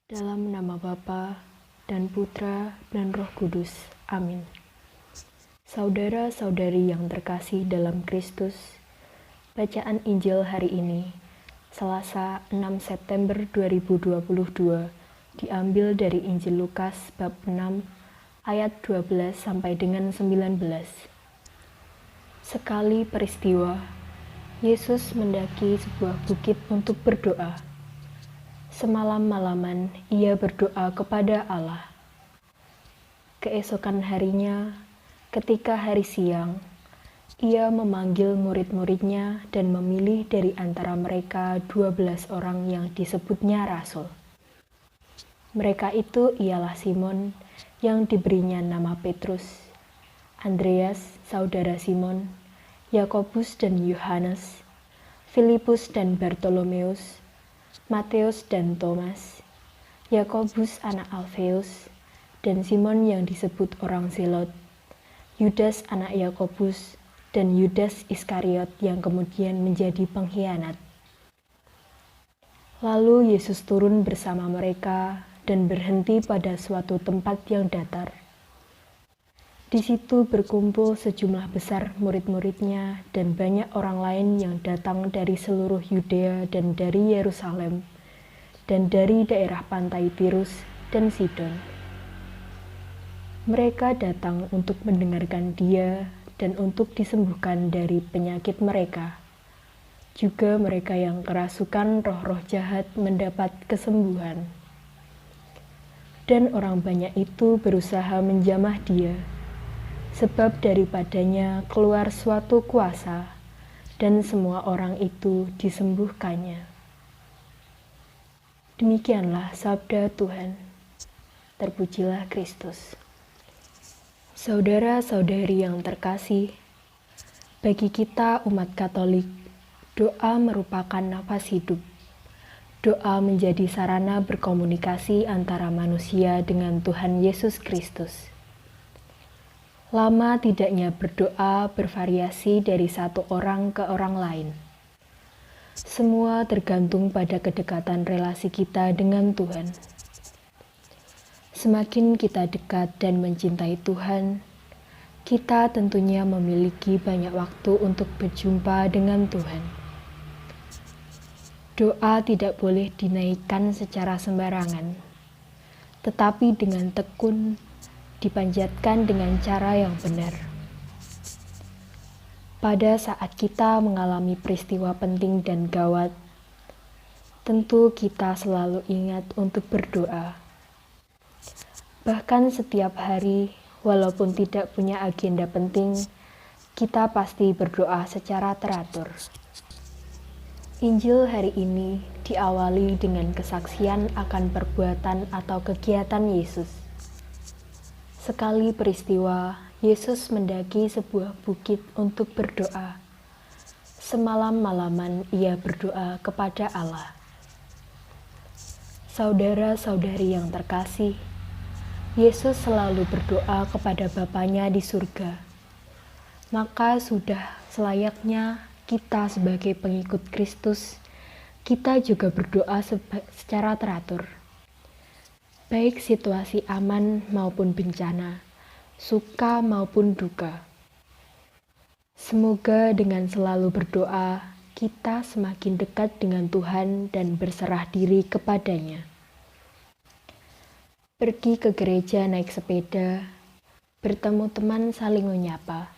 Dalam nama Bapa dan Putra dan Roh Kudus. Amin. Saudara-saudari yang terkasih dalam Kristus, bacaan Injil hari ini, Selasa 6 September 2022, diambil dari Injil Lukas bab 6 ayat 12 sampai dengan 19. Sekali peristiwa, Yesus mendaki sebuah bukit untuk berdoa. Semalam-malaman ia berdoa kepada Allah. Keesokan harinya, ketika hari siang, ia memanggil murid-muridnya dan memilih dari antara mereka 12 orang yang disebutnya rasul. Mereka itu ialah Simon yang diberinya nama Petrus, Andreas saudara Simon, Yakobus dan Yohanes, Filipus dan Bartolomeus, Matius dan Thomas, Yakobus anak Alfeus, dan Simon yang disebut orang Zelot, Yudas anak Yakobus, dan Yudas Iskariot yang kemudian menjadi pengkhianat. Lalu Yesus turun bersama mereka dan berhenti pada suatu tempat yang datar. Di situ berkumpul sejumlah besar murid-muridnya dan banyak orang lain yang datang dari seluruh Yudea dan dari Yerusalem dan dari daerah pantai Tirus dan Sidon. Mereka datang untuk mendengarkan Dia dan untuk disembuhkan dari penyakit mereka. Juga mereka yang kerasukan roh-roh jahat mendapat kesembuhan. Dan orang banyak itu berusaha menjamah Dia, sebab daripadanya keluar suatu kuasa, dan semua orang itu disembuhkannya. Demikianlah sabda Tuhan. Terpujilah Kristus. Saudara-saudari yang terkasih, bagi kita umat Katolik, doa merupakan nafas hidup. Doa menjadi sarana berkomunikasi antara manusia dengan Tuhan Yesus Kristus. Lama tidaknya berdoa bervariasi dari satu orang ke orang lain. Semua tergantung pada kedekatan relasi kita dengan Tuhan. Semakin kita dekat dan mencintai Tuhan, kita tentunya memiliki banyak waktu untuk berjumpa dengan Tuhan. Doa tidak boleh dinaikkan secara sembarangan, tetapi dengan tekun dipanjatkan dengan cara yang benar. Pada saat kita mengalami peristiwa penting dan gawat, tentu kita selalu ingat untuk berdoa. Bahkan setiap hari, walaupun tidak punya agenda penting, kita pasti berdoa secara teratur. Injil hari ini diawali dengan kesaksian akan perbuatan atau kegiatan Yesus. Sekali peristiwa, Yesus mendaki sebuah bukit untuk berdoa. Semalam-malaman ia berdoa kepada Allah. Saudara-saudari yang terkasih, Yesus selalu berdoa kepada Bapanya di surga. Maka sudah selayaknya kita sebagai pengikut Kristus, kita juga berdoa secara teratur. Baik situasi aman maupun bencana, suka maupun duka. Semoga dengan selalu berdoa, kita semakin dekat dengan Tuhan dan berserah diri kepadanya. Pergi ke gereja naik sepeda, bertemu teman saling menyapa.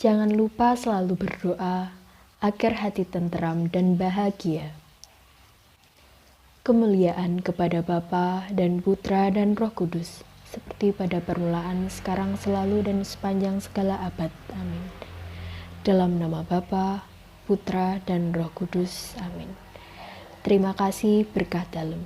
Jangan lupa selalu berdoa agar hati tenteram dan bahagia. Kemuliaan kepada Bapa dan Putra dan Roh Kudus, seperti pada permulaan, sekarang, selalu, dan sepanjang segala abad. Amin. Dalam nama Bapa, Putra, dan Roh Kudus. Amin. Terima kasih, berkah dalam.